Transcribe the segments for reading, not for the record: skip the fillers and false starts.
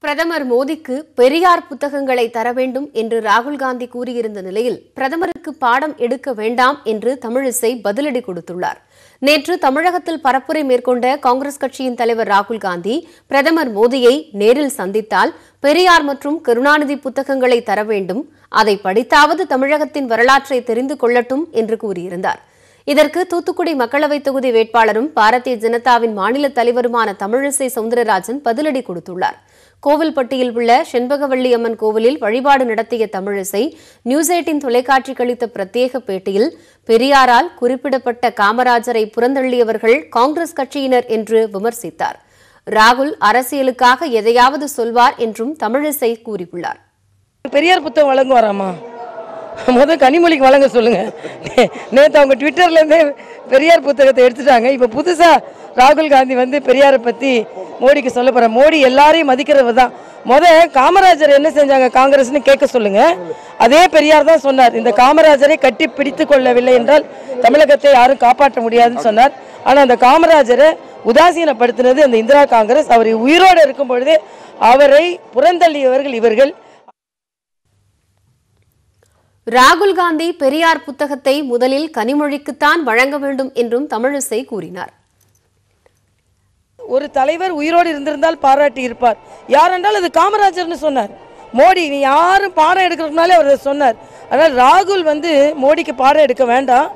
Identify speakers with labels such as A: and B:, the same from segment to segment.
A: பிரதமர் மோடிக்கு பெரியார் புத்தகங்களை தர வேண்டும் என்று ராகுல் காந்தி கூறியிருந்த நிலையில் பிரதமருக்கு பாடம் எடுக்க வேண்டாம் என்று தமிழிசை பதிலடி கொடுத்துள்ளார். நேற்று தமிழகத்தில் பரப்புரை மேற்கொண்ட காங்கிரஸ் கட்சியின் தலைவர் ராகுல் காந்தி பிரதமர் மோடியை நேரில் சந்தித்தால் பெரியார் மற்றும் கருணாநிதி புத்தகங்களை தர வேண்டும், அதை படித்தாவது தமிழகத்தின் வரலாற்றை தெரிந்து கொள்ளட்டும் என்று கூறியிருந்தார். இதற்கு தூத்துக்குடி மக்களவைத் தொகுதி வேட்பாளரும் பாரதிய ஜனதாவின் மாநில தலைவருமான தமிழிசை சவுந்தரராஜன் பதிலடி கொடுத்துள்ளார். கோவில்பட்டியில் உள்ள செண்பகவல்லி அம்மன் கோவிலில் வழிபாடு நடத்திய தமிழிசை நியூஸ் 18 தொலைக்காட்சிக்கு அளித்த பிரத்யேக பேட்டியில் பெரியாரால் குறிப்பிடப்பட்ட காமராஜரை புறந்தள்ளியவர்கள் காங்கிரஸ் கட்சியினர் என்று விமர்சித்தார். ராகுல் அரசியலுக்காக எதையாவது சொல்வார் என்றும் தமிழிசை கூறியுள்ளார்.
B: பெரியார் புத்தகம் வழங்குவாராமா? முதல் கனிமொழிக்கு வழங்க சொல்லுங்க. நேற்று அவங்க ட்விட்டர்ல இருந்தே பெரியார் புத்தகத்தை எடுத்துட்டாங்க. இப்ப புதுசா ராகுல் காந்தி வந்து பெரியாரை பத்தி மோடிக்கு சொல்ல போற. மோடி எல்லாரையும் மதிக்கிறவர் தான். காமராஜர் என்ன செஞ்சாங்க காங்கிரஸ்னு கேட்க சொல்லுங்க. அதே பெரியார் தான் சொன்னார், இந்த காமராஜரை கட்டி பிடித்துக் கொள்ளவில்லை என்றால் தமிழகத்தை யாரும் காப்பாற்ற முடியாதுன்னு சொன்னார். ஆனா அந்த காமராஜரை உதாசீனப்படுத்தினது அந்த இந்திரா காங்கிரஸ். அவர் உயிரோடு இருக்கும் பொழுதே அவரை புறந்தள்ளியவர்கள் இவர்கள்.
A: ராகுல் காந்தி பெரியார் புத்தகத்தை முதலில் கனிமொழிக்குத்தான் வழங்க வேண்டும் என்றும் தமிழிசை கூறினார்.
B: ஒரு தலைவர் உயிரோடு இருந்திருந்தால் பாராட்டி இருப்பார். யாரென்றால் அது காமராஜர்னு சொன்னார். மோடி நீ யாரும் பாடம் எடுக்கிறதுனாலே அவர் சொன்னார். ஆனால் ராகுல் வந்து மோடிக்கு பாடம் எடுக்க வேண்டாம்.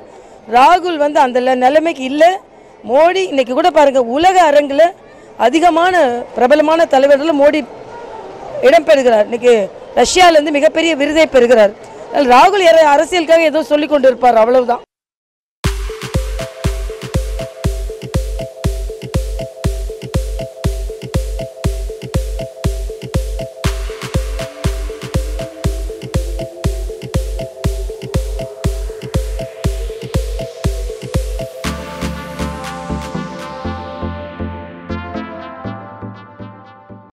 B: ராகுல் வந்து அந்த நிலைமைக்கு இல்லை. மோடி இன்னைக்கு கூட பாருங்க, உலக அரங்கில் அதிகமான பிரபலமான தலைவர்கள் மோடி இடம்பெறுகிறார். இன்னைக்கு ரஷ்யாவிலிருந்து மிகப்பெரிய விருதை பெறுகிறார். ராகுல் அரசியலுக்காக ஏதோ சொல்லிக் கொண்டு இருப்பார், அவ்வளவுதான்.